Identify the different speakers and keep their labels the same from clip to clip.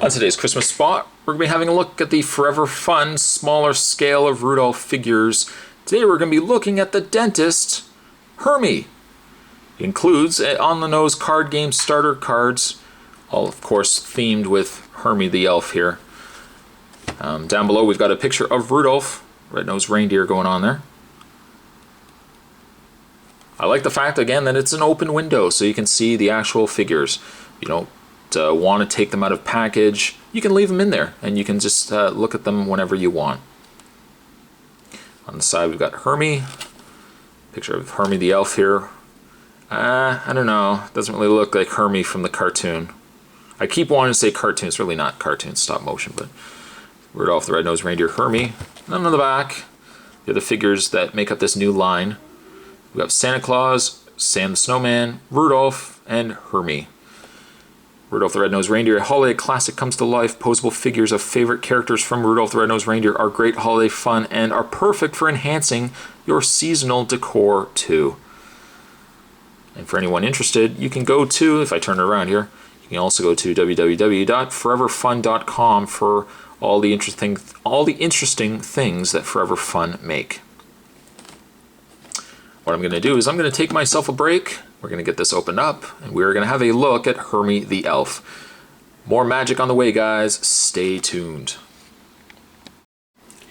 Speaker 1: On today's Christmas spot, we're going to be having a look at the Forever Fun smaller scale of Rudolph figures. Today we're going to be looking at the dentist, Hermey. It includes on-the-nose card game starter cards, all of course themed with Hermey the elf here. Down below we've got a picture of Rudolph, red-nosed reindeer going on there. I like the fact again that it's an open window so you can see the actual figures. You don't want to take them out of package, you can leave them in there and you can just look at them whenever you want. On the side we've got Hermey, picture of Hermey the elf here. I don't know, doesn't really look like Hermey from the cartoon. I keep wanting to say cartoon, it's really not cartoon, stop motion, but Rudolph the red-nosed reindeer, Hermey. And on the back, the other figures that make up this new line. We've got Santa Claus, Sam the Snowman, Rudolph, and Hermey. Rudolph the Red-Nosed Reindeer, a holiday classic, comes to life. Posable figures of favorite characters from Rudolph the Red-Nosed Reindeer are great holiday fun and are perfect for enhancing your seasonal decor too. And for anyone interested, you can go to, if I turn it around here, you can also go to www.foreverfun.com for all the interesting things that Forever Fun make. What I'm going to do is I'm going to take myself a break. We're going to get this opened up, and we're going to have a look at Hermey the elf. More magic on the way, guys. Stay tuned.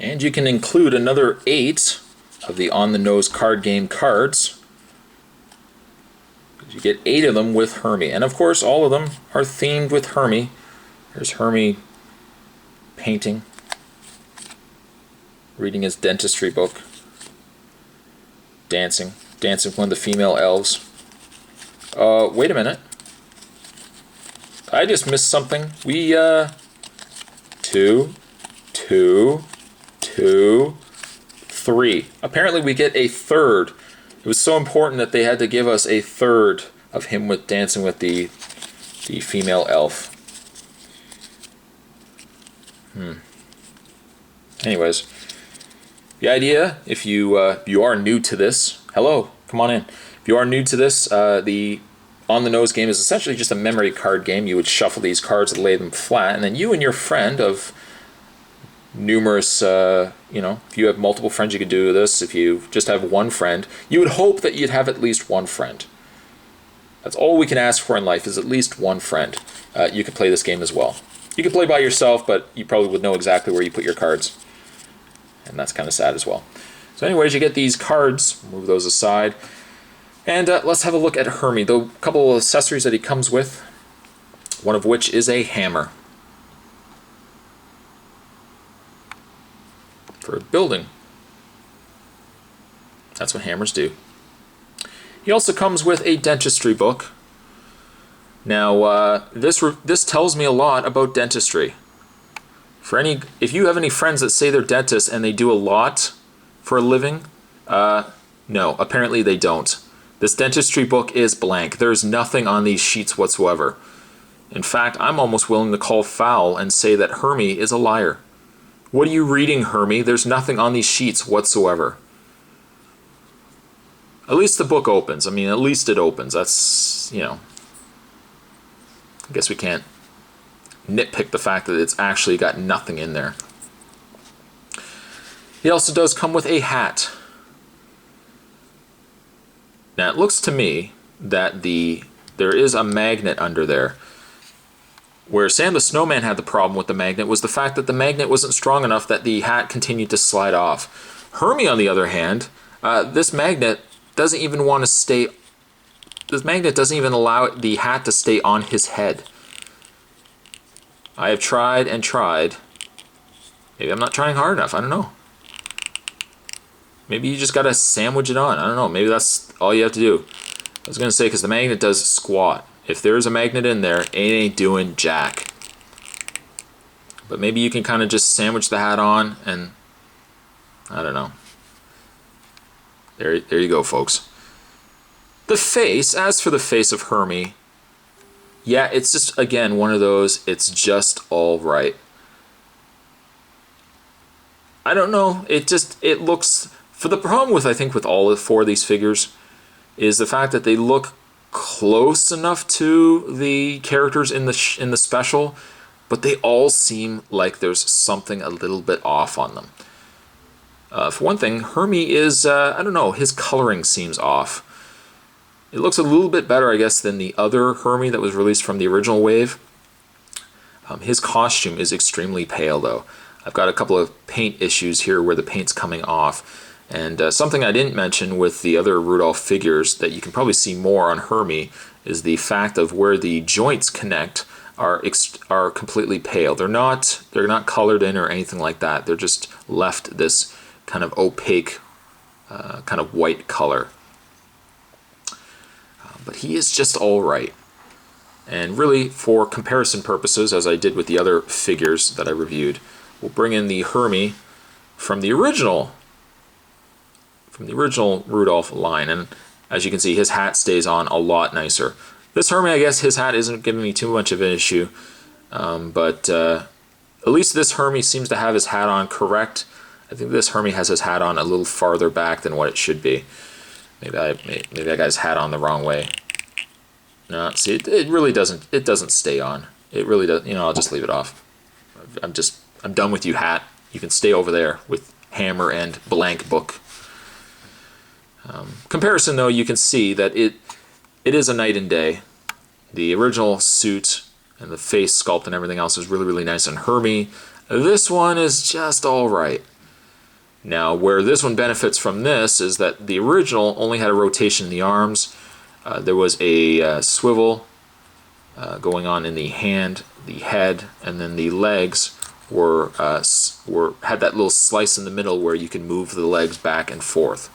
Speaker 1: And you can include another 8 of the on-the-nose card game cards. You get 8 of them with Hermey. And of course, all of them are themed with Hermey. There's Hermey painting, reading his dentistry book, dancing with one of the female elves. Wait a minute. I just missed something. We, 2, 2, 2, 3. Apparently we get a third. It was so important that they had to give us a third of him with dancing with the female elf. Anyways, the idea, if you are new to this, hello, come on in. If you are new to this, the on-the-nose game is essentially just a memory card game. You would shuffle these cards and lay them flat, and then you and your friend of numerous, if you have multiple friends you could do this. If you just have one friend, you would hope that you'd have at least one friend. That's all we can ask for in life, is at least one friend. You can play this game as well. You can play by yourself, but you probably would know exactly where you put your cards. And that's kind of sad as well. So anyways, you get these cards, move those aside, and let's have a look at Hermey. The couple of accessories that he comes with, one of which is a hammer for building. That's what hammers do. He also comes with a dentistry book. Now, this tells me a lot about dentistry. If you have any friends that say they're dentists and they do a lot for a living, no, apparently they don't. This dentistry book is blank. There's nothing on these sheets whatsoever. In fact, I'm almost willing to call foul and say that Hermey is a liar. What are you reading, Hermey? There's nothing on these sheets whatsoever. At least the book opens. I mean, at least it opens. That's, I guess we can't nitpick the fact that it's actually got nothing in there. He also does come with a hat. Now it looks to me that there is a magnet under there. Where Sam the Snowman had the problem with the magnet was the fact that the magnet wasn't strong enough that the hat continued to slide off. Hermey, on the other hand, this magnet doesn't even want to stay. This magnet doesn't even allow the hat to stay on his head. I have tried and tried. Maybe I'm not trying hard enough. I don't know. Maybe you just gotta sandwich it on. I don't know. Maybe that's all you have to do. I was gonna say, because the magnet does squat. If there's a magnet in there, it ain't doing jack. But maybe you can kind of just sandwich the hat on and I don't know. There you go, folks. The face, as for the face of Hermey, yeah, it's just, again, one of those, it's just all right. I don't know, it looks, for the problem with, I think, with all 4 of these figures, is the fact that they look close enough to the characters in the special but they all seem like there's something a little bit off on them. For one thing, Hermey is, I don't know, his coloring seems off. It looks a little bit better, I guess, than the other Hermey that was released from the original wave. His costume is extremely pale, though. I've got a couple of paint issues here where the paint's coming off. And something I didn't mention with the other Rudolph figures that you can probably see more on Hermey is the fact of where the joints connect are completely pale. They're not colored in or anything like that. They're just left this kind of opaque, kind of white color. But he is just all right. And really, for comparison purposes, as I did with the other figures that I reviewed, we'll bring in the Hermey from the original Rudolph line. And as you can see, his hat stays on a lot nicer. This Hermey, I guess his hat isn't giving me too much of an issue, but at least this Hermey seems to have his hat on correct. I think this Hermey has his hat on a little farther back than what it should be. Maybe I got his hat on the wrong way. No, see, it really doesn't. It doesn't stay on. It really does. You know, I'll just leave it off. I'm done with you, hat. You can stay over there with hammer and blank book. Comparison, though, you can see that it is a night and day. The original suit and the face sculpt and everything else is really, really nice on Hermey. This one is just all right. Now, where this one benefits from this is that the original only had a rotation in the arms. There was a swivel going on in the hand, the head, and then the legs had that little slice in the middle where you can move the legs back and forth.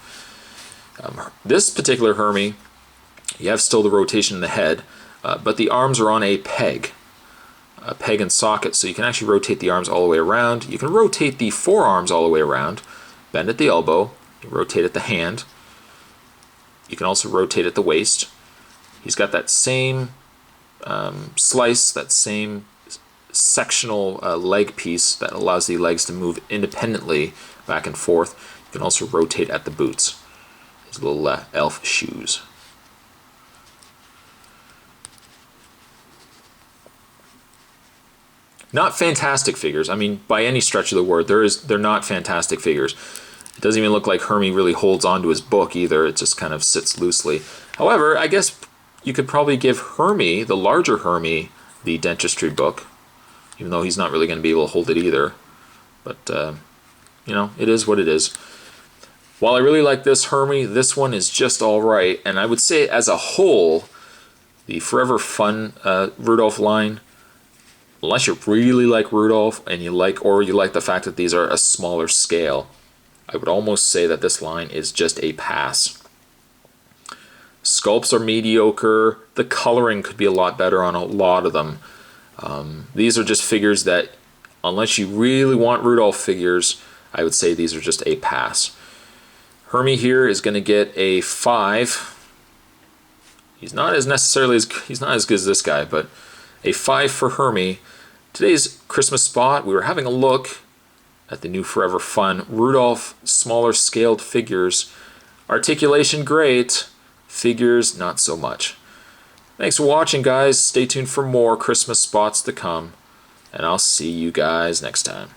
Speaker 1: This particular Hermey, you have still the rotation in the head, but the arms are on a peg and socket, so you can actually rotate the arms all the way around. You can rotate the forearms all the way around, bend at the elbow, rotate at the hand. You can also rotate at the waist. He's got that same slice, that same sectional leg piece that allows the legs to move independently back and forth. You can also rotate at the boots. His little elf shoes. Not fantastic figures. I mean, by any stretch of the word, they're not fantastic figures. It doesn't even look like Hermey really holds on to his book either. It just kind of sits loosely. However, I guess you could probably give Hermey, the larger Hermey, the dentistry book, even though he's not really going to be able to hold it either. But, you know, it is what it is. While I really like this Hermey, this one is just all right. And I would say as a whole, the Forever Fun Rudolph line, unless you really like Rudolph and you like the fact that these are a smaller scale, I would almost say that this line is just a pass. Sculpts are mediocre. The coloring could be a lot better on a lot of them. These are just figures that, unless you really want Rudolph figures, I would say these are just a pass. Hermey here is going to get a 5. He's not as good as this guy, but a 5 for Hermey. Today's Christmas spot, we were having a look at the new Forever Fun Rudolph smaller scaled figures. Articulation great, figures not so much. Thanks for watching, guys. Stay tuned for more Christmas spots to come, and I'll see you guys next time.